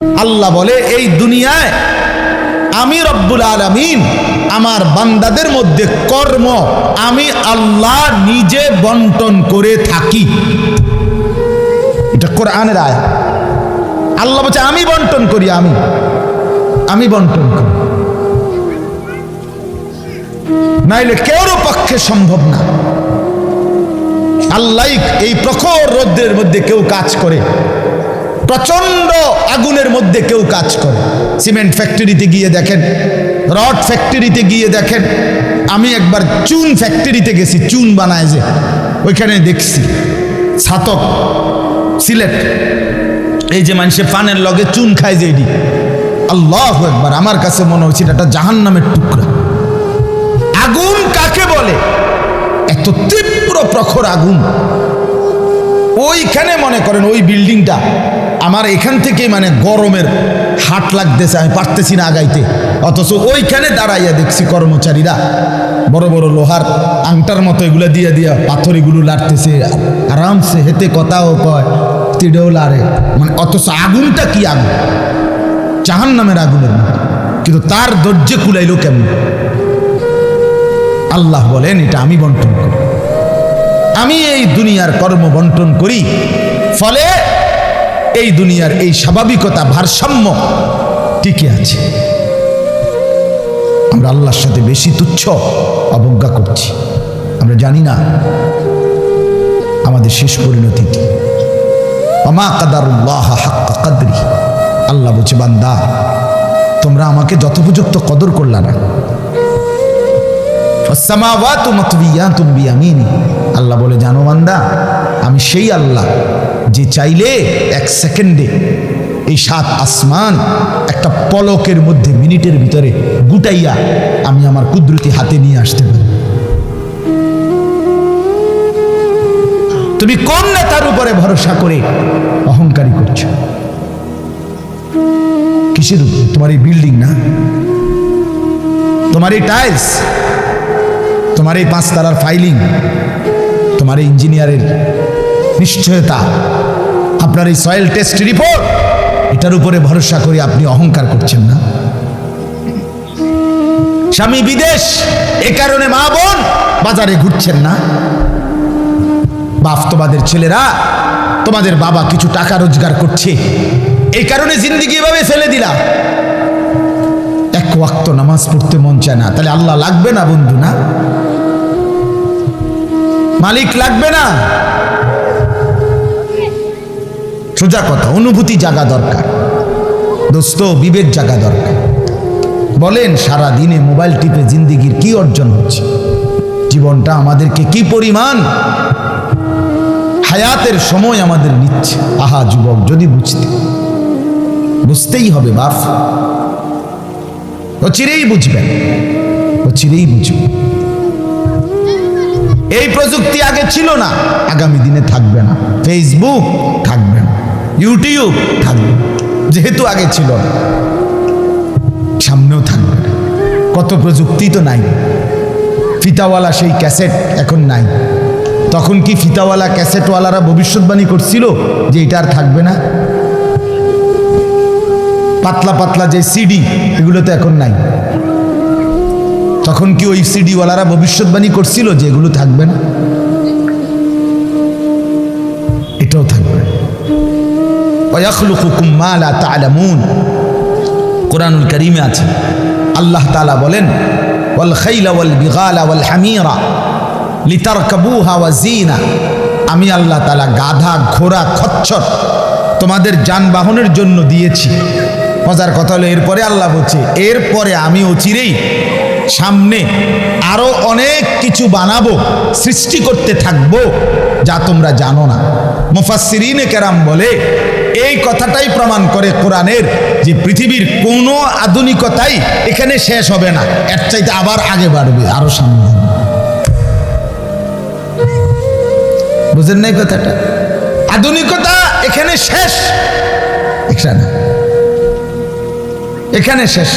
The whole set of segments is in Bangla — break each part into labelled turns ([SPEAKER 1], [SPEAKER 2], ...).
[SPEAKER 1] আল্লাহ বলে এই দুনিয়ায় আমি রব্বুল আলামিন আমার বান্দাদের মধ্যে কর্ম আমি আল্লাহ নিজে বন্টন করে থাকি। এটা কোরআনের আয়াত। আল্লাহ বলছে আমি বন্টন করি, আমি বন্টন করি, নাইলে কেউর পক্ষে সম্ভব না। আল্লাহ এই প্রখর রৌদ্রের মধ্যে কেউ কাজ করে, প্রচন্ড আগুনের মধ্যে কেউ কাজ করে। সিমেন্ট ফ্যাক্টরিতে গিয়ে দেখেন, রড ফ্যাক্টরিতে গিয়ে দেখেন। আমি একবার চুন ফ্যাক্টরিতে গেছি, চুন বানায় যে, ওইখানে দেখছি ছাতক সিলেট, এই যে মানুষের পানের লগে চুন খায় যে, এটি আল্লাহু আকবার, আমার কাছে মনে হচ্ছে এটা জাহান্নামের টুকরা। আগুন কাকে বলে? এত তীব্র প্রখর আগুন। ওইখানে মনে করেন ওই বিল্ডিংটা আমার এখান থেকে মানে গরমের হাট লাগতেছে, আমি পারতেছি না আগাইতে, অথচ ওইখানে দাঁড়াইয়া দেখছি কর্মচারীরা বড় বড় লোহার আংটার মতো এগুলো দিয়ে দিয়া পাথর এগুলো লাড়তেছে, আরামসে হেতে কথাও কয়, তিড়েও লাড়ে, মানে অথচ আগুনটা কি আগুন, জাহান্নামের আগুনের মতো, কিন্তু তার ধৈর্য কুলাইলো কেমন? আল্লাহ বলেন এটা আমি বন্টন করি, আমি এই দুনিয়ার কর্ম বন্টন করি, ফলে এই দুনিয়ার এই স্বাভাবিকতা ভারসাম্য টিকে আছে। আমরা আল্লাহর সাথে বেশি তুচ্ছ অবজ্ঞা করছি, আমরা জানি না আমাদের শেষ পরিণতি কি। ওমা কাদারুল্লাহ হাক্কা কদরি, আল্লাহ বলছে বান্দা তোমরা আমাকে যথোপযুক্ত কদর করলা না। আসসামাওয়াতু মাতবিয়াতুম বিয়ামিনি, আল্লাহ বলে জানো বান্দা আমি সেই আল্লাহ যে চাইলে এক সেকেন্ডে এই 7 আসমান একটা পলকের মধ্যে মিনিটের ভিতরে গুটাইয়া আমি আমার কুদরতি হাতে নিয়ে আসতে পারি। তুমি কোন নেতার উপরে ভরসা করে অহংকারী করছো? কিসের উপরে? তোমার এই বিল্ডিং না, তোমার এই টাইলস, তোমার এই 5 তারার ফাইলিং, তোমার এই ইঞ্জিনিয়ারের নিশ্চয়তা, আপনার এই সয়েল টেস্ট রিপোর্ট, এটার উপরে ভরসা করে আপনি অহংকার করছেন না? স্বামী বিদেশ, এ কারণে মা বোন বাজারে ঘুরছেন না? বাস্তবাদের ছেলেরা, তোমাদের বাবা কিছু টাকা রোজগার করছে, এই কারণে জিন্দেগি এভাবে ফেলে দিলা। এক ওয়াক্ত নামাজ পড়তে মন চায় না, তাহলে আল্লাহ লাগবে না বন্ধু? না, মালিক লাগবে না? সোজা কথা, অনুভূতি জাগা দরকার দোস্ত, বিবেক জাগা দরকার। বলেন সারা দিনে মোবাইল টিপে জিন্দেগির কি অর্জন হচ্ছে? জীবনটা আমাদেরকে কি পরিমাণ হায়াতের সময় আমাদের নিচ্ছে। আহা যুবক, যদি বুঝতেই হবে বাপ, ও চিরেই বুঝবেন, ও চিরেই বুঝবেন। এই প্রযুক্তি আগে ছিল না, আগামী দিনে থাকবে না। ফেসবুক থাকবে না, ইউটিউব থাকবে, যেহেতু আগে ছিল না, সামনেও থাকবে না। কত প্রযুক্তি তো নাই। ফিতাওয়ালা সেই ক্যাসেট এখন নাই। তখন কি ফিতাওয়ালা ক্যাসেটওয়ালারা ভবিষ্যৎবাণী করছিল যে এটা আর থাকবে না? পাতলা পাতলা যে সিডি, এগুলো তো এখন নাই। তখন কি ওই সিডিওয়ালারা ভবিষ্যৎবাণী করছিল যে এগুলো থাকবে না? এটাও থাকবে। ওয়াখলুকুকুম মা লা তা'লামুন, কুরআনুল কারীমে আছে, আল্লাহ তাআলা বলেন ওয়াল খাইলা ওয়াল বিগালা ওয়াল হামিরা লিতারকাবুহা ওয়া জিনা, আমি আল্লাহ তাআলা গাধা, ঘোড়া, খচ্চর তোমাদের যানবাহনের জন্য দিয়েছি। মজার কথা হলো এরপরে আল্লাহ বলছে এরপরে আমি অচিরেই সামনে আরো অনেক কিছু বানাবো, সৃষ্টি করতে থাকবো যা তোমরা জানো না। মুফাসসিরিনে কেরাম বলে এই কথাটাই প্রমাণ করে কোরআনের যে পৃথিবীর কোনো আধুনিকতাই এখানে শেষ হবে না, এর চাইতে আবার আগে বাড়বে, আরো সামনে। বুঝেন নাই কথাটা? আধুনিকতা এখানে শেষ, এখানে শেষ,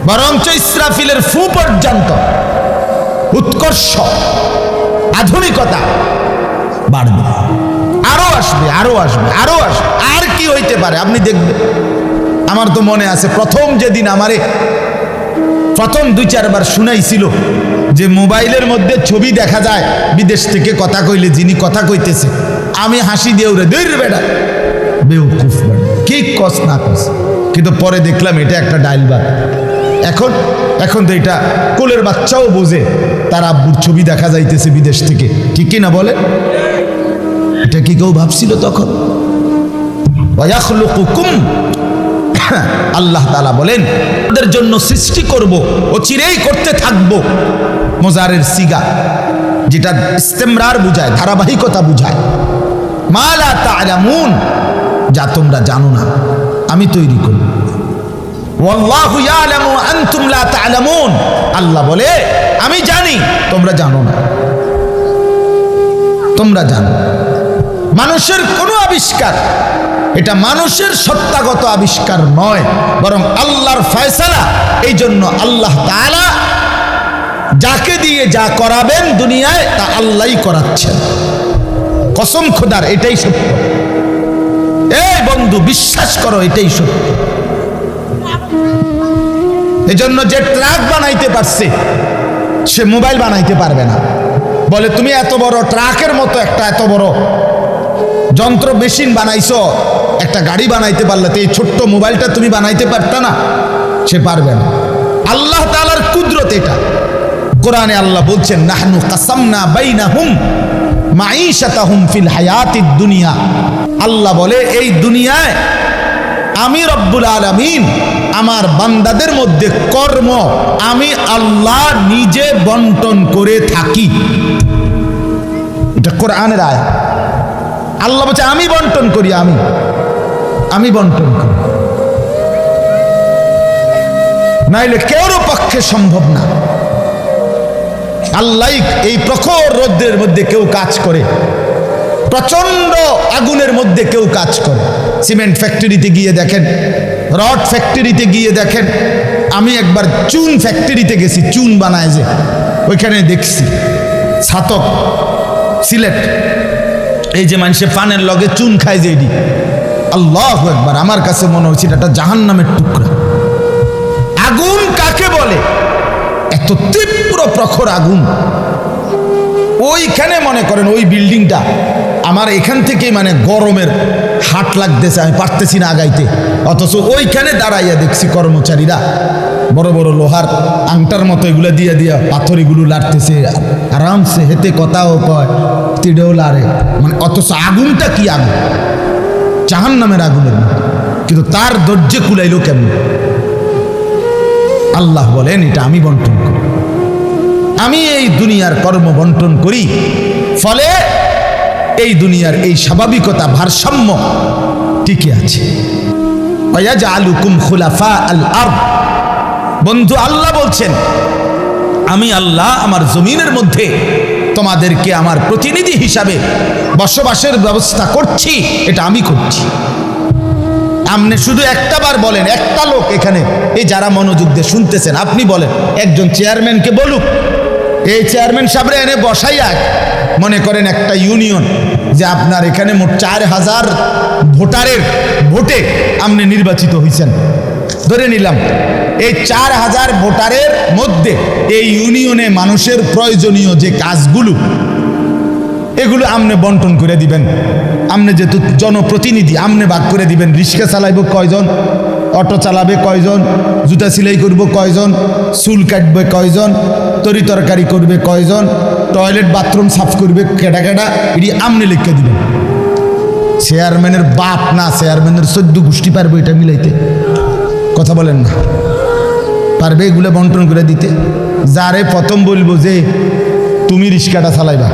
[SPEAKER 1] বরঞ্চ ইসরাফিলের ফু পর্যন্ত উৎকর্ষ আধুনিকতা বাড়বে, আরো আসবে, আরো আসবে, আরো আসবে। আর কি হইতে পারে, আপনি দেখবেন। আমার তো মনে আছে প্রথম যেদিন আমারে প্রথম 2-4 বার শুনাইছিল যে মোবাইলের মধ্যে ছবি দেখা যায় বিদেশ থেকে কথা কইলে, যিনি কথা কইতেছে, আমি হাসি দিয়ে উড়ে দূর বেটা বেউকুফ বেটা, কি কস না কস। কিন্তু পরে দেখলাম এটা একটা ডাইলবাগ। এখন তো এটা কোলের বাচ্চাও বোঝে তার আব্বুর ছবি দেখা যাইতেছে বিদেশ থেকে, ঠিক কি না বলে? এটা কি কেউ ভাবছিল তখন? ওয়ায়াখলুকুকুম, আল্লাহ তাআলা বলেন ওদের জন্য সৃষ্টি করব, ও চিরেই করতে থাকবো। মোজারের সিগা, যেটা ইস্তেমরার বুঝায়, ধারাবাহিকতা বুঝায়। মা লা তা'লামুন, যা তোমরা জানো না আমি তৈরি করব। ওয়াল্লাহু ইয়ালামু আনতুম লা তা'লামুন, আল্লাহ বলে আমি জানি তোমরা জানো না। তোমরা জানো মানুষের কোনো আবিষ্কার, এটা মানুষের সত্তাগত আবিষ্কার নয়, বরং আল্লাহর ফয়সালা। এই জন্য আল্লাহ তাআলা যাকে দিয়ে যা করাবেন দুনিয়ায় তা আল্লাহই করাচ্ছেন। কসম খোদার, এটাই সত্য। এই বন্ধু বিশ্বাস করো, এটাই সত্য। এজন্য যে ট্রাক বানাইতে পারছে সে মোবাইল বানাইতে পারবে না। বলে তুমি এত বড় ট্রাকের মতো একটা এত বড় যন্ত্র মেশিন বানাইছো, একটা গাড়ি বানাইতে পারলে তো এই ছোট্ট মোবাইলটা তুমি বানাইতে পারতা না? সে পারবে না। আল্লাহ তাআলার কুদরত এটা। কোরআনে আল্লাহ বলছেন নাহনু কাসামনা বাইনাহুম মাঈশাতাহুম ফিল হায়াতিদ দুনিয়া। আল্লাহ বলে এই দুনিয়ায় আমি রব্বুল আলামিন আমার বান্দাদের মধ্যে কর্ম আমি আল্লাহ নিজে বন্টন করে থাকি। এটা কোরআনের আয়াত। আল্লাহ বলছে আমি বন্টন করি, আমি বন্টন করি, নাইলে কেউর পক্ষে সম্ভব না। আল্লাহ এই প্রখর রোদ্রের মধ্যে কেউ কাজ করে, প্রচন্ড আগুনের মধ্যে কেউ কাজ করে। সিমেন্ট ফ্যাক্টরিতে গিয়ে দেখেন, রড ফ্যাক্টরিতে গিয়ে দেখেন। আমি একবার চুন ফ্যাক্টরিতে গেছি, চুন বানায় যে, ওইখানে দেখছি ছাতক সিলেট, এই যে মানুষে পানের লগে চুন খায় যে, এটি আল্লাহু আকবার, আমার কাছে মনে হচ্ছে এটা জাহান্নামের টুকরা। আগুন কাকে বলে? এত তীব্র প্রখর আগুন। ওইখানে মনে করেন ওই বিল্ডিংটা আমার এখান থেকে মানে গরমের হাট লাগতেছে, আমি পারতেছি না আগাইতে। অথচ ওইখানে দাঁড়াইয়া দেখছি কর্মচারীরা বড় বড় লোহার আংটার মতো এগুলো দিয়ে দিয়া পাথর এগুলো লাড়তেছে, আরামসে হেতে কথাও কয়, তিড়েও লাড়ে। মানে অথচ আগুনটা কি আগুন, জাহান্নামের আগুনের মতো। কিন্তু তার ধৈর্যে কুলাইলো কেমন? আল্লাহ বলেন এটা আমি বন্টন করি, আমি এই দুনিয়ার কর্ম বন্টন করি। ফলে এই দুনিয়ার এই স্বাভাবিকতা ভারসাম্য টিকে আছে। ওয়াজআলুকুম খুলাফা আল আরদ। বন্ধু আল্লাহ বলছেন আমি আল্লাহ আমার জমিনের মধ্যে তোমাদেরকে আমার প্রতিনিধি হিসাবে বসবাসের ব্যবস্থা করছি, এটা আমি করছি। আপনি শুধু একটা বার বলেন, একটা লোক এখানে এই যারা মনোযোগ দিয়ে শুনতেছেন, আপনি বলেন একজন চেয়ারম্যানকে বলুক, এই চেয়ারম্যান সাহেবরে এনে বসাইয়া, মনে করেন একটা ইউনিয়ন যে আপনার এখানে মোট 4000 ভোটারের ভোটে আপনি নির্বাচিত হয়েছেন, ধরে নিলাম এই 4000 ভোটারের মধ্যে এই ইউনিয়নে মানুষের প্রয়োজনীয় যে কাজগুলো এগুলো আপনি বন্টন করে দিবেন। আপনি যেহেতু জনপ্রতিনিধি, আপনি ভাগ করে দিবেন। রিক্সা চালাইব কয়জন, অটো চালাবে কয়জন, জুতা সেলাই করব কয়জন, চুল কাটবে কয়জন, তরি তরকারি করবে কয়জন, টয়লেট বাথরুম সাফ করবে কেডা কেডা, এটি আপনি লিখে দিবেন। চেয়ারম্যানের বাপ না, চেয়ারম্যানের 14 গোষ্ঠী পারবে এটা মিলাইতে? কথা বলেন না, পারবে এগুলো বন্টন করে দিতে? যারে প্রথম বলবো যে তুমি রিক্সাটা চালাইবা,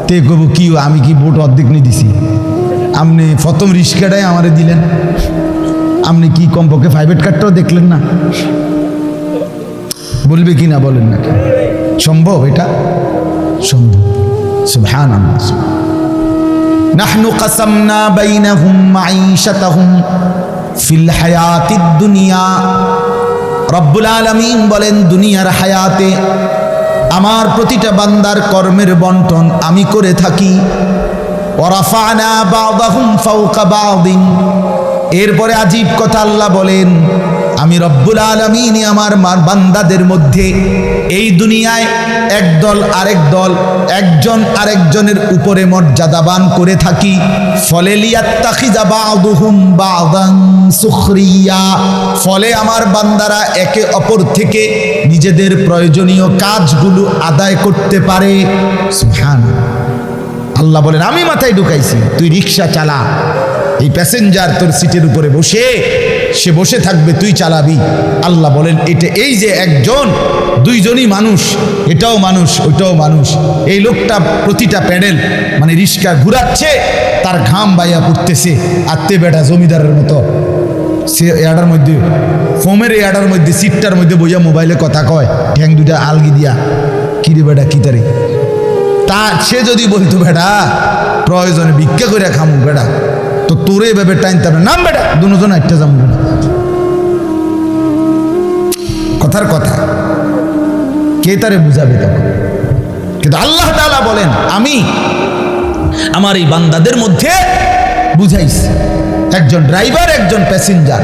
[SPEAKER 1] তে কব কি আমি কি ভোট অর্ধেক নিয়ে দিছি, আপনি প্রথম রিক্সাটাই আমারে দিলেন, আপনি কি কমপক্ষে প্রাইভেট কার্ডটাও দেখলেন না? বলবে কি না বলেন না? সম্ভব? এটা সম্ভব। সুবহানাল্লাহ। নাহনু কাসামনা বাইনাহুম মাঈশাতাহুম ফিল হায়াতিদ দুনিয়া। রব্বুল আলামিন বলেন দুনিয়ার হায়াতে আমার প্রতিটা বান্দার কর্মের বন্টন আমি করে থাকি। ওয়ারাফা'না বা'দাহুম ফাওকা বা'দিন, এরপরে আজীব কথা আল্লাহ বলেন, আমি রব্বুল আলামিন আমার বান্দাদের মধ্যে এই দুনিয়ায় একদল আরেক দল, একজন আরেকজনের উপরে মর্যাদাবান করে থাকি। ফলে লিয়াত্তাখিযা বা'দুহুম বা'দান সুখরিয়া, ফলে আমার বান্দারা একে অপর থেকে নিজেদের প্রয়োজনীয় কাজগুলো আদায় করতে পারে। সুবহানাল্লাহ। আল্লাহ বলেন আমি মাথায় ঢুকাইছি, তুই রিক্সা চালা, এই প্যাসেঞ্জার তোর সিটের উপরে বসে, সে বসে থাকবে, তুই চালাবি। আল্লাহ বলেন এটা এই যে একজন দুইজনই মানুষ, এটাও মানুষ ওইটাও মানুষ। এই লোকটা প্রতিটা প্যাডেল মানে রিক্সা ঘুরাচ্ছে, তার ঘাম বাইয়া পড়তেছে, আত্মে বেটা জমিদারের মতো সে এয়াডার মধ্যে ফোমের এয়াডার মধ্যে সিটটার মধ্যে বইয়া মোবাইলে কথা কয়, ঠ্যাং দুইটা আলগি দিয়া, কিরে বেটা কি তারে। তা সে যদি বলতো বেটা প্রয়োজনে ভিক্ষা করে খামু বেটা, তো তোরে এভাবে টাইনতে হবে, নাম বেটা দুজন একটা যাবো বেটা। কথার কথা কে তারে বুঝাবে তখন? কিন্তু আল্লাহ তাআলা বলেন আমি আমার এই বান্দাদের মধ্যে বুঝাইছি, একজন ড্রাইভার, একজন প্যাসেঞ্জার,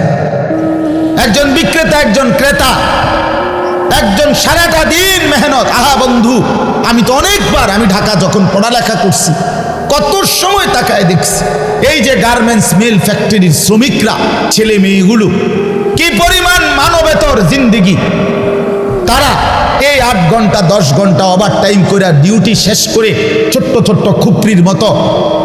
[SPEAKER 1] একজন বিক্রেতা, একজন ক্রেতা, একজন সারাটা দিন মেহনত। আহা বন্ধু, আমি তো অনেকবার, আমি ঢাকা যখন পড়ালেখা করছি কত সময় তাকায় দেখছি এই যে গার্মেন্টস মিল ফ্যাক্টরির শ্রমিকরা, ছেলে মেয়েগুলো কি পরিমাণ মানবেতর জিন্দেগি। তারা এই 8 ঘন্টা 10 ঘন্টা ওভার টাইম করে ডিউটি শেষ করে ছোট্ট ছোট্ট খুপড়ির মতো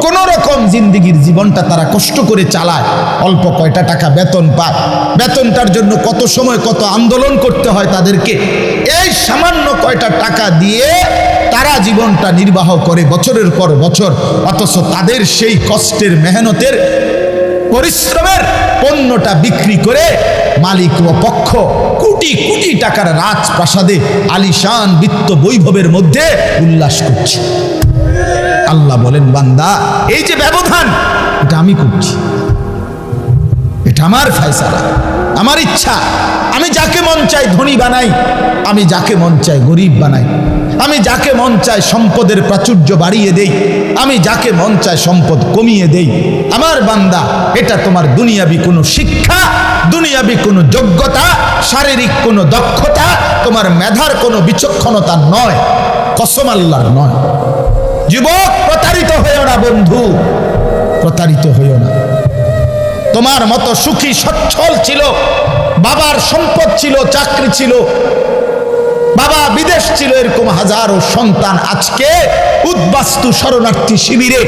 [SPEAKER 1] কোন রকম জিন্দেগির জীবনটা তারা কষ্ট করে চালায়। অল্প কয়টা টাকা বেতন পায়, বেতনটার জন্য কত সময় কত আন্দোলন করতে হয় তাদেরকে। এই সামান্য কয়টা টাকা দিয়ে তারা জীবনটা নির্বাহ করে বছরের পর বছর, অথচ তাদের সেই কষ্টের মেহনতের পরিশ্রমের পণ্যটা বিক্রি করে মালিক ও পক্ষ কোটি কোটি টাকার রাজপ্রাসাদে আলিশান বিত্ত বৈভবের মধ্যে উল্লাস করছে। আল্লাহ বলেন বান্দা এই যে ব্যবধান, এটা আমি করছি, এটা আমার ফয়সালা, আমার ইচ্ছা। আমি যাকে মন চাই ধনী বানাই, আমি যাকে মন চাই গরিব বানাই, আমি যাকে মন চাই সম্পদের প্রাচুর্য বাড়িয়ে দেই, আমি যাকে মন চাই সম্পদ কমিয়ে দেই। আমার বান্দা এটা তোমার দুনিয়াবি কোনো শিক্ষা, দুনিয়াবি কোনো যোগ্যতা, শারীরিক কোনো দক্ষতা, তোমার মেধার কোনো বিচক্ষণতা নয়, কসম আল্লাহর নয়। যুবক প্রতারিত হইও না বন্ধু, প্রতারিত হইও না। তোমার মতো সুখী সচ্ছল ছিল, বাবার সম্পদ ছিল, চাকরি ছিল, বাবা বিদেশ ছিল, এরকম হাজারো সন্তান আজকে উদ্বাস্তু শরণার্থী শিবিরে,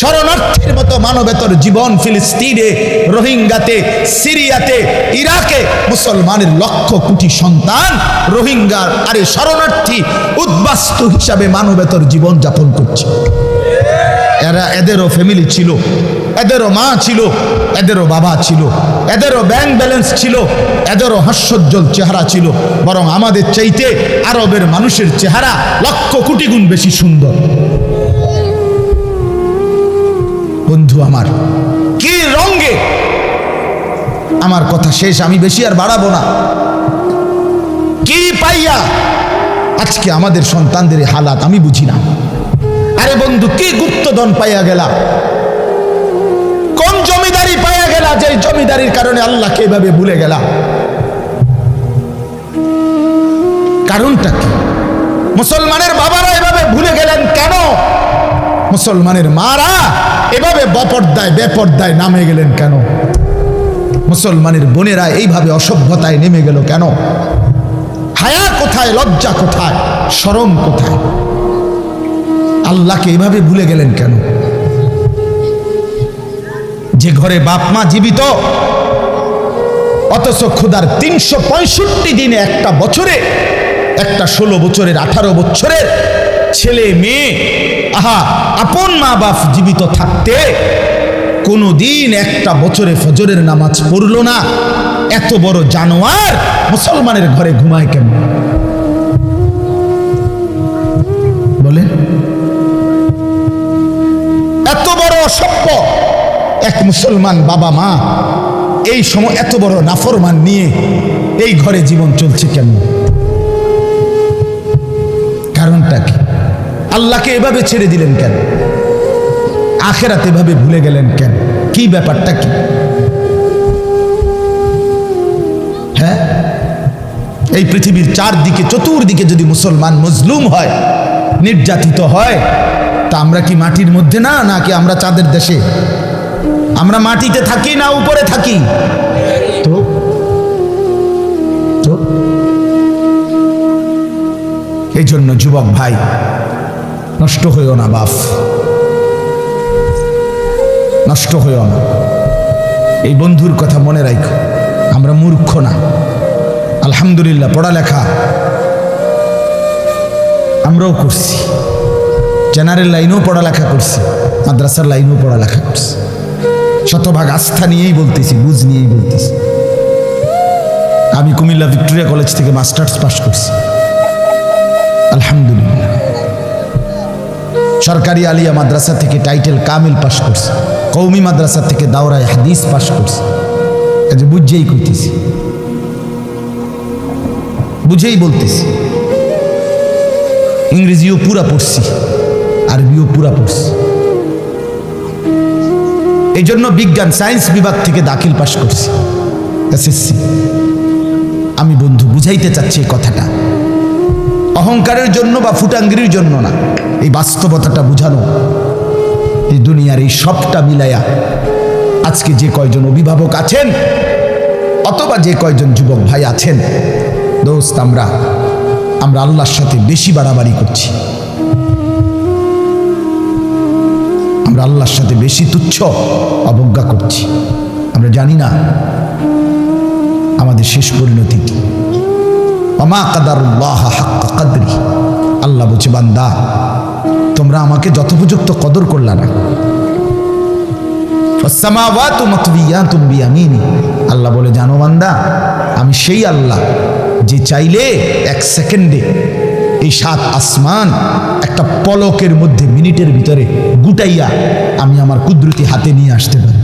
[SPEAKER 1] শরণার্থীর মতো মানবেতর জীবন ফিলিস্তিনে, রোহিঙ্গাতে, সিরিয়াতে, ইরাকে মুসলমানের লক্ষ কোটি সন্তান রোহিঙ্গার আরে শরণার্থী উদ্বাস্তু হিসাবে মানবেতর জীবন যাপন করছে। এরা এদেরও ফ্যামিলি ছিল, এদেরও মা ছিল, এদেরও বাবা ছিল, এদেরও ব্যাংক ব্যালেন্স ছিল, এদেরও হাস্যোজ্জ্বল চেহারা ছিল। বরং আমাদের চাইতে আরবের মানুষের চেহারা লক্ষ কোটি গুণ বেশি সুন্দর। বন্ধু আমার কি রঙে, আমার কথা শেষ, আমি বেশি আর বাড়াবো না। কি পাইয়া আজকে আমাদের সন্তানদের হালাত আমি বুঝি না। আরে বন্ধু কি গুপ্তধন পাইয়া গেলা, কোন জমিদারি পাইয়া গেলা, যে জমিদারির কারণে আল্লাহকে এভাবে ভুলে গেলা? কারণটা কি? মুসলমানের বাবারা এভাবে ভুলে গেলেন কেন? মুসলমানের মারা এভাবে বেপর্দায় নামে গেলেন কেন? মুসলমানের বোনেরা এইভাবে অসভ্যতায় নেমে গেল কেন? হায়া কোথায়, লজ্জা কোথায়, শরম কোথায়? আল্লাহকে এভাবে ভুলে গেলেন কেন? যে ঘরে বাপ মা জীবিত, অথচ ক্ষুধার 365 দিনে একটা বছরে, একটা 16 বছরের 18 বছরের ছেলে মেয়ে, আহা আপন মা বাপ জীবিত থাকতে কোনো দিন একটা বছরে ফজরের নামাজ পড়ল না। এত বড় জানোয়ার মুসলমানের ঘরে ঘুমায় কেন বলেন? এত বড় অসভ্য এক মুসলমান বাবা মা এই সময় এত বড় নাফরমান নিয়ে এই ঘরে জীবন চলছে কেন? কারণটা কি? আল্লাহকে এভাবে ছেড়ে দিলেন কেন? আখেরাতে এভাবে ভুলে গেলেন কেন? কি ব্যাপারটা কি? এই পৃথিবীর চারদিকে চতুর্দিকে যদি মুসলমান মজলুম হয়, নির্যাতিত হয়, তা আমরা কি মাটির মধ্যে না, নাকি আমরা চাঁদের দেশে? আমরা মাটিতে থাকি না উপরে থাকি? তো এই জন্য যুবক ভাই, নষ্ট হইও না বাপ, নষ্ট হইও না। এই বন্ধুর কথা মনে রাখো, আমরা মূর্খ না। আলহামদুলিল্লাহ, পড়ালেখা আমরাও করছি, জেনারেল লাইনেও পড়ালেখা করছি, মাদ্রাসার লাইনেও পড়ালেখা করছি। শতভাগ আস্থা নিয়েই বলতেছি, বুঝ নিয়েই বলতেছি। আমি কুমিল্লা ভিক্টোরিয়া কলেজ থেকে মাস্টার্স পাস করছি, আলহামদুলিল্লাহ। সরকারি আলিয়া মাদ্রাসা থেকে টাইটেল কামিল পাস করছি, কওমি মাদ্রাসা থেকে দাওরায়ে হাদিস পাস করছি। কাজে বুঝেই কইতেছি, বুঝেই বলতেছি। ইংরেজিও পুরা পড়ছি, আরবিও পুরা পড়ছি। এই জন্য বিজ্ঞান সায়েন্স বিভাগ থেকে দাখিল পাস করছি, এসএসসি। আমি বন্ধু বুঝাইতে চাচ্ছি এই কথাটা, অহংকারের জন্য বা ফুটাঙ্গিরির জন্য না, এই বাস্তবতাটা বুঝানো। এই দুনিয়ার এই সবটা মিলাইয়া আজকে যে কয়জন অভিভাবক আছেন অথবা যে কয়জন যুবক ভাই আছেন, দোস্ত, আমরা আল্লাহর সাথে বেশি বাড়াবাড়ি করছি, আমরা আল্লাহর সাথে বেশি তুচ্ছ অবজ্ঞা করছি। আমরা জানি না আমাদের শেষ পরিণতি কি। ওমা কাদারুল্লাহ হাক্কা কদরি, আল্লাহ বলছে, বান্দা তোমরা আমাকে যথোপযুক্ত কদর করলা না। ওয়াসসামাওয়াতু মাতবিয়াতুম বিয়ামিনি, আল্লাহ বলে, জানো বান্দা, আমি সেই আল্লাহ যে চাইলে এক সেকেন্ডে এই 7 আসমান একটা পলকের মধ্যে, মিনিটের ভিতরে গুটাইয়া আমি আমার কুদরতি হাতে নিয়ে আসতে পারি।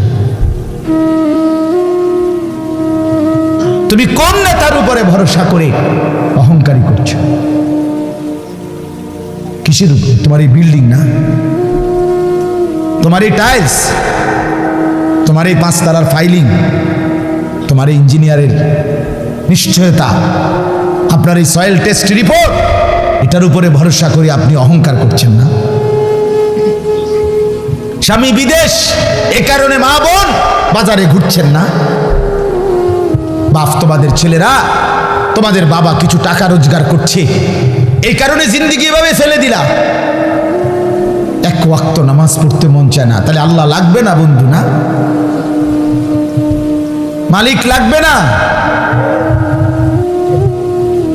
[SPEAKER 1] তুমি কোন নেতার উপরে ভরসা করে অহংকারী করছো? কিসের উপর? তোমার এই বিল্ডিং না, তোমার এই টাইলস, তোমার এই 5 তারার ফাইলিং, তোমার এই ইঞ্জিনিয়ারের নিশ্চয়তা, আপনার এই সয়েল টেস্ট রিপোর্ট, এটার উপরে ভরসা করে আপনি অহংকার করছেন না? স্বামী বিদেশ, এ কারণে মা বোন বাজারে ঘুরছেন না? বাপ, তোমাদের ছেলেরা, তোমাদের বাবা কিছু টাকা রোজগার করছে, এই কারণে জিন্দেগি এভাবে ফেলে দিলা। এক ওয়াক্ত নামাজ পড়তে মন চায় না, তাহলে আল্লাহ লাগবে না বন্ধু? না, মালিক লাগবে না?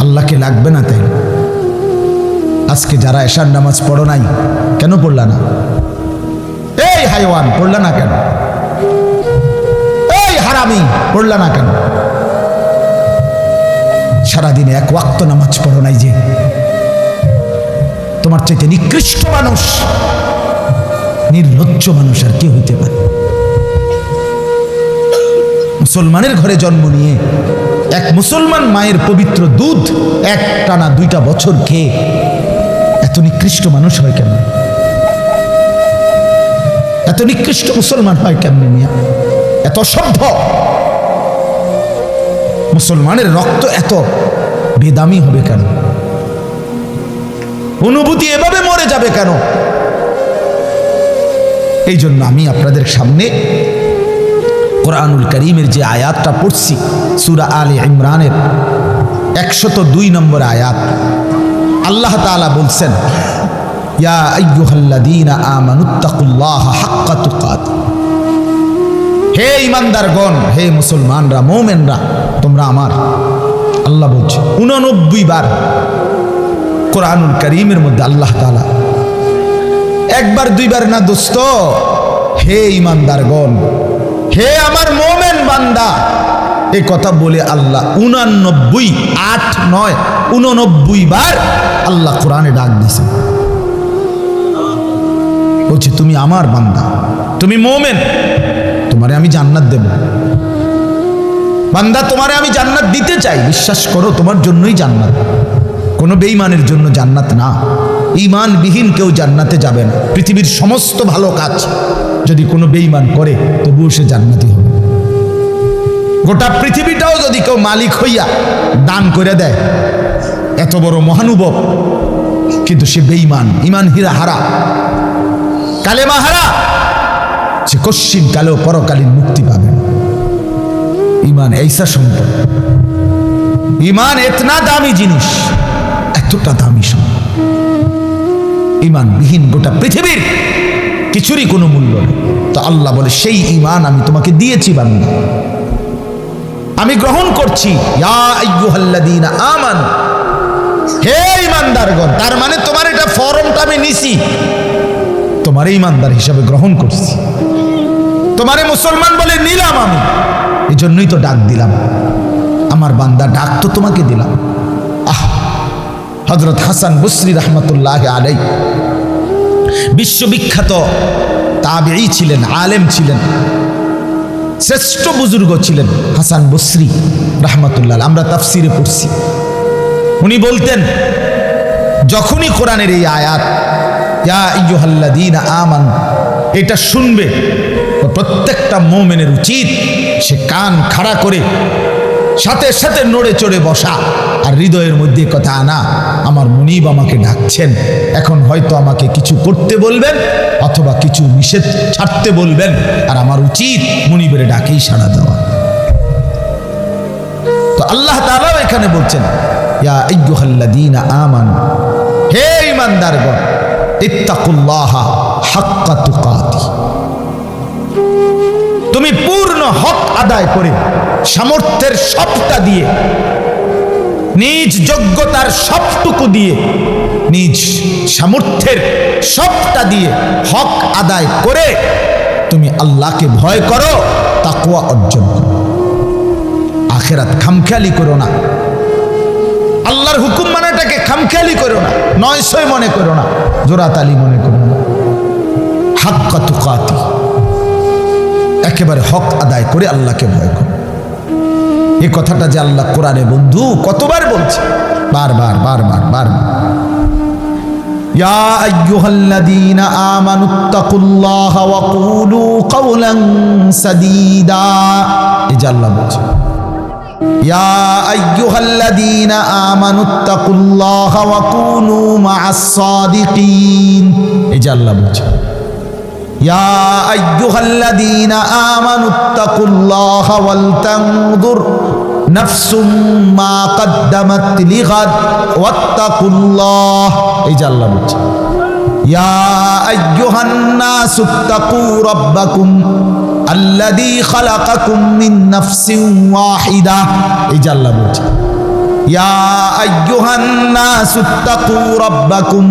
[SPEAKER 1] আল্লাহকে লাগবে না? তাই আজকে যারা এশার নামাজ পড়ো নাই, কেন পড়লা না? এই হাইওয়ান, পড়লা না কেন? এই হারামি, পড়লা না কেন? সারাদিনে এক ওয়াক্ত নামাজ পড়ো নাই যে? তোমার চাইতে নিকৃষ্ট মানুষ, নির্লজ্জ মানুষ আর কে হইতে পারে? মুসলমানের ঘরে জন্ম নিয়ে এক মুসলমান মায়ের পবিত্র দুধ এক টানা 2টা বছর খেয়ে এত নিকৃষ্ট মানুষ হয় কেন? এত নিকৃষ্ট মুসলমান হয় কেমনে মিয়া? এত অসভ্য মুসলমানের রক্ত এত বেদামি হবে কেন? অনুভূতি এভাবে মরে যাবে কেন? এই জন্য আমি আপনাদের সামনে কোরআনুল কারীমের যে আয়াতটা পড়ছি, সূরা আলে ইমরানের 102 নম্বর আয়াত, আল্লাহ তাআলা বলছেন, ইয়া আইয়ুহাল্লাযীনা আমানুত্তাকুল্লাহা হাক্কা তুকাত, হে ঈমানদারগণ, হে মুসলমানরা, মুমিনরা, তোমরা আমার, আল্লাহ বলছে 89 বার কোরআনুল কারীমের মধ্যে আল্লাহ তাআলা, একবার দুইবার না দোস্ত, হে ঈমানদারগণ, হে আমার মুমিন বান্দা, এই কথা বলে আল্লাহ 89, 8, 9, 89 বার আল্লাহ কোরআনে ডাক দিয়েছেন। বলছে, তুমি আমার বান্দা, তুমি মুমিন, তোমারে আমি জান্নাত দেব। বান্দা, তোমারে আমি জান্নাত দিতে চাই, বিশ্বাস করো, তোমার জন্যই জান্নাত, কোনো বেঈমানের জন্য জান্নাত না। ঈমানবিহীন কেউ জান্নাতে যাবে না। পৃথিবীর সমস্ত ভালো কাজ যদি কোনো বেঈমান করে, তবুও সে জান্নাতি হবে। গোটা পৃথিবীটাও যদি কেউ মালিক হইয়া দান করে দেয়, এত বড় মহানুভব, কিন্তু সে বেঈমান, ইমান হীরা হারা, কালেমা হারা, সে কশ্চিন কালেও পরকালীন মুক্তি পাবে না। ইমান এইসা সম্পদ, ইমান এতনা দামি জিনিস, এতটা দামি সম্পদ। ইমান বিহীন গোটা পৃথিবীর কিছুরই কোনো মূল্য নেই। তো আল্লাহ বলে সেই ইমান আমি তোমাকে দিয়েছি বান্দা, আমি গ্রহণ করছি। ইয়া আইয়ুহাল্লাযীনা আমানু, হে ঈমানদারগণ। তার মানে তোমার এটা ফরমটা আমি নিছি, তোমার ঈমানদার হিসাবে গ্রহণ করছি, তোমারে মুসলমান বলে নিলাম আমি। এই জন্যই তো ডাক দিলাম, আমার বান্দা ডাক তো তোমাকে দিলাম। হযরত হাসান বসরি রাহমাতুল্লাহি আলাইহি বিশ্ববিখ্যাত তাবেঈ ছিলেন, আলেম ছিলেন, শ্রেষ্ঠ বুজুর্গ ছিলেন হাসান বসরি রাহমাতুল্লাহ। আমরা তাফসিরে পড়ছি, উনি বলতেন যখনই কোরআনের এই আয়াত ইয়া আইয়ুহাল্লাযীনা আমানু এটা শুনবে, প্রত্যেকটা মুমিনের উচিত সে কান খাড়া করে সাথে সাথে নড়ে চড়ে বসা, আর হৃদয়ের মধ্যে কথা আনা, আমার মুনিব আমাকে ডাকছেন, এখন হয়তো আমাকে কিছু করতে বলবেন অথবা কিছু নিষেধ ছাড়তে বলবেন, আর আমার উচিত মুনিবের ডাকেই সাড়া দেওয়া। তো আল্লাহ তাআলাও এখানে বলছেন ইয়া আইয়ুহাল্লাযীনা আমানু, হে ঈমানদারগণ, ইত্তাকুল্লাহা হাক্কা তুকাতি, তুমি পূর্ণ হক আদায় করে সামর্থ্যের সবটা দিয়ে, নিজ যোগ্যতার সবটুকু দিয়ে, নিজ সামর্থ্যের সবটা দিয়ে হক আদায় করে তুমি আল্লাহকে ভয় করো, তাকওয়া অর্জন করো। আখিরাত খামখেয়ালি করো না, আল্লাহর হুকুম মানাটাকে খামখেয়ালি করো না, নয়সই মনে করো না, জোরাতালি মনে করো না। হাক্কা তুকাতি, একেবারে হক আদায় করে আল্লাহকে ভয় করো। এই কথাটা যে আল্লাহ কোরআনে বন্ধু কতবার বলছে, বারবার বারবার বারবার। ইয়া আইয়ুহাল্লাযীনা আমানুত্তাকুল্লাহা ওয়া কুলু কাওলান সাদীদা, এই যে আল্লাহ বলছে ইয়া আইয়ুহাল্লাযীনা আমানুত্তাকুল্লাহা ওয়া কুনু মা'আস সাদিকিন, এই যে আল্লাহ বলছে ইয়া আইয়ুহাল্লাযীনা আমানুত্তাকুল্লাহা ওয়াল তানজুর নাফসুম মা কদ্দামাত লিগাদ ওয়াত্তাকুল্লাহ, এই যে আল্লাহ বলছে ইয়া আইয়ুহান নাসুত্তাকু রাব্বাকুম আল্লাযী খালাকাকুম মিন নাফসিন ওয়াহিদা, এই যে আল্লাহ বলছে ইয়া আইয়ুহান নাসুত্তাকু রাব্বাকুম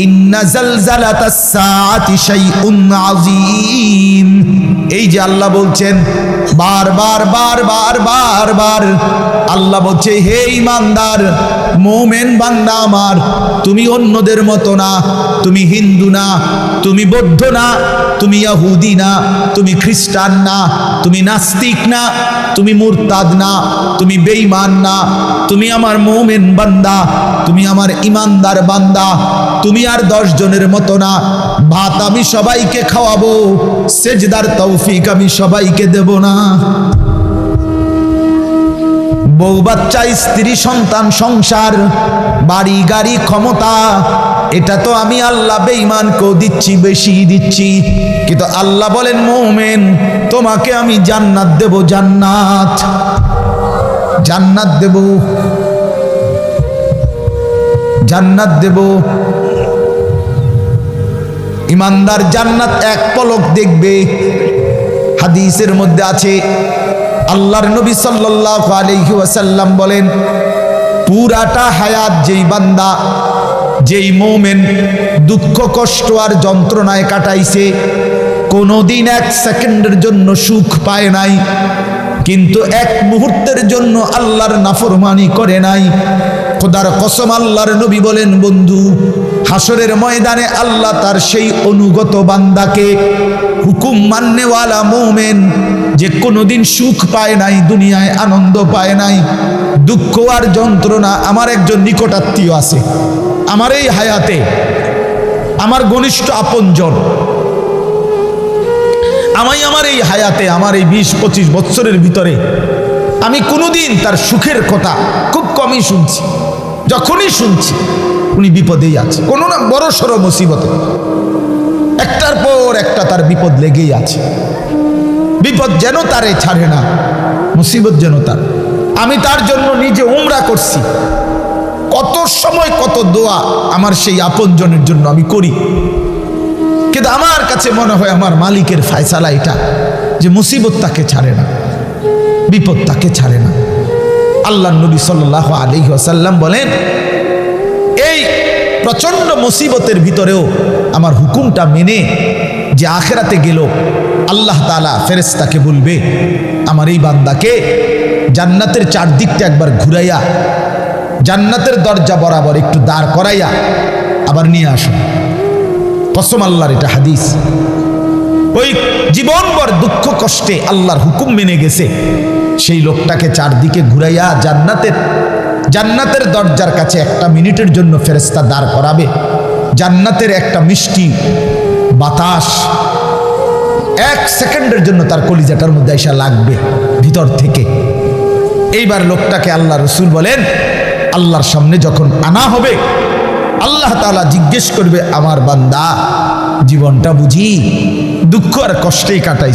[SPEAKER 1] ইন্না জালজালাতাস সাআতি শাইউন আযীম, এই যে আল্লাহ বলছেন বারবার বারবার বারবার। আল্লাহ বলছে হে ঈমানদার মুমিন বান্দা আমার, তুমি অন্যদের মতো না, তুমি হিন্দু না, তুমি বৌদ্ধ না, তুমি ইহুদি না, তুমি খ্রিস্টান না, তুমি নাস্তিক না, তুমি মুরতাদ না, তুমি বেঈমান না, তুমি আমার মুমিন বান্দা, তুমি আমার ঈমানদার বান্দা। তুমি আর 10 জনের মতো না, ভাত আমি সবাইকে খাওয়াবো, সেজদার তৌফিক আমি সবাইকে দেব না। বউ বাচ্চা, স্ত্রী সন্তান, সংসার, বাড়ি গাড়ি, ক্ষমতা, এটা তো আমি আল্লাহ বেঈমানকেও দিচ্ছি, বেশি দিচ্ছি। কিন্তু আল্লাহ বলেন মুমিন তোমাকে আমি জান্নাত দেব, জান্নাত, জান্নাত দেব, জান্নাত দেব। ঈমানদার জান্নাত এক পলক দেখবে। হাদিসের মধ্যে আছে আল্লাহর নবী সাল্লাল্লাহু আলাইহি ওয়াসাল্লাম বলেন পুরাটা হায়াত যেই বান্দা, যেই মুমিন দুঃখ কষ্ট আর যন্ত্রণায় কাটাইছে, কোনোদিন 1 সেকেন্ডের জন্য সুখ পায় নাই, কিন্তু 1 মুহূর্তের জন্য আল্লাহর নাফরমানি করে নাই, খোদার কসম আল্লাহর নবী বলেন বন্ধু হাসরের ময়দানে আল্লাহ তার সেই অনুগত বান্দাকে, হুকুম মাননেওয়ালা মুমিন যে কোনোদিন সুখ পায় নাই, দুনিয়ায় আনন্দ পায় নাই, দুঃখ আর যন্ত্রণা। আমার একজন নিকটাত্মীয় আছে আমার এই হায়াতে, আমার ঘনিষ্ঠ আপনজন, আমার এই হায়াতে, আমার এই 20-25 বছরের ভিতরে আমি কোনোদিন তার সুখের কথা খুব কমই শুনছি। যখনই শুনছি উনি বিপদেই আছে, কোনো না বড় সড়ো মুসিবতে, একটার পর একটা তার বিপদ লেগেই আছে। বিপদ যেন তারে ছাড়ে না, মুসিবত যেন তার। আমি তার জন্য নিজে উমরা করছি, কত সময় কত দোয়া আমার সেই আপনজনের জন্য আমি করি, কিন্তু আমার কাছে মনে হয় আমার মালিকের ফয়সালা এটা যে মুসিবত তাকে ছাড়ে না, বিপদ তাকে ছাড়ে না। আল্লাহর নবী সাল্লাল্লাহু আলাইহি ওয়াসাল্লাম বলেন, এই প্রচন্ড মুসিবতের ভিতরেও আমার হুকুমটা মেনে যে আখিরাতে গেল, আল্লাহ তাআলা ফেরেশতাকে বলবে আমার এই বান্দাকে জান্নাতের চারদিকটা একবার ঘুরাইয়া জান্নাতের দরজা বরাবর একটু দাঁড় করাইয়া আবার নিয়ে আসুন। কসম আল্লাহর, এটা হাদিস। ওই জীবনভর দুঃখ কষ্টে আল্লাহর হুকুম মেনে গেছে, সেই লোকটাকে চারদিকে ঘুরাইয়া জান্নাতের দরজার কাছে 1 মিনিটের জন্য ফেরেশতা দাঁড় করাবে। জান্নাতের একটা মিষ্টি বাতাস 1 সেকেন্ডের জন্য তার কলিজাটার মধ্যে এসে লাগবে ভিতর থেকে। এইবার লোকটাকে আল্লাহ রসুল বলেন, আল্লাহর সামনে যখন আনা হবে, আল্লাহ তাআলা জিজ্ঞেস করবে, আমার বান্দা জীবনটা বুঝি দুঃখ আর কষ্টেই কাটাই।